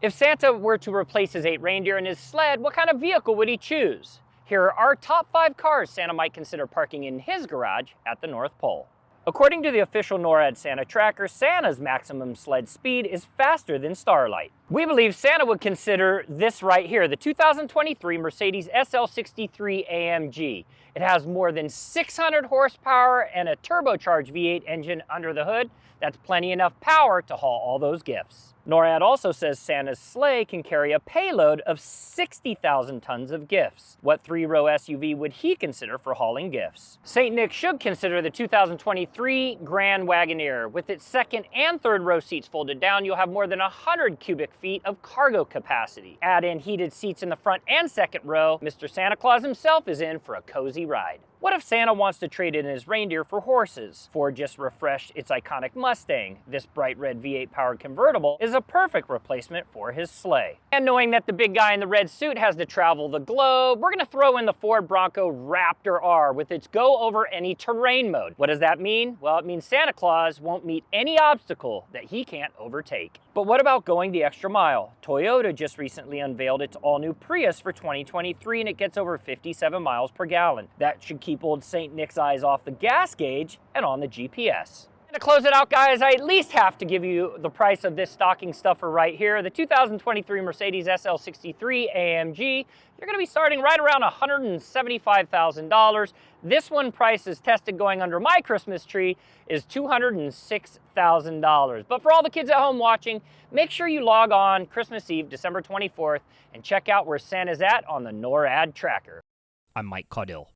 If Santa were to replace his 8 reindeer and his sled, what kind of vehicle would he choose? Here are our top 5 cars Santa might consider parking in his garage at the North Pole. According to the official Norad Santa tracker, Santa's maximum sled speed is faster than Starlight. We believe Santa would consider this right here, the 2023 Mercedes SL63 AMG. It has more than 600 horsepower and a turbocharged V8 engine under the hood. That's plenty enough power to haul all those gifts. NORAD also says Santa's sleigh can carry a payload of 60,000 tons of gifts. What 3-row SUV would he consider for hauling gifts? St. Nick should consider the 2023 Grand Wagoneer. With its second and third row seats folded down, you'll have more than 100 cubic feet of cargo capacity. Add in heated seats in the front and second row, Mr. Santa Claus himself is in for a cozy ride. What if Santa wants to trade in his reindeer for horses? Ford just refreshed its iconic Mustang. This bright red V8 powered convertible is a perfect replacement for his sleigh. And knowing that the big guy in the red suit has to travel the globe, we're gonna throw in the Ford Bronco Raptor R with its go over any terrain mode. What does that mean? Well, it means Santa Claus won't meet any obstacle that he can't overtake. But what about going the extra mile? Toyota just recently unveiled its all-new Prius for 2023 and it gets over 57 miles per gallon. That should keep old St. Nick's eyes off the gas gauge and on the GPS. And to close it out, guys, I at least have to give you the price of this stocking stuffer right here. The 2023 Mercedes SL63 AMG, you're gonna be starting right around $175,000. This one price is tested going under my Christmas tree is $206,000. But for all the kids at home watching, make sure you log on Christmas Eve, December 24th, and check out where Santa's at on the NORAD tracker. I'm Mike Caudill.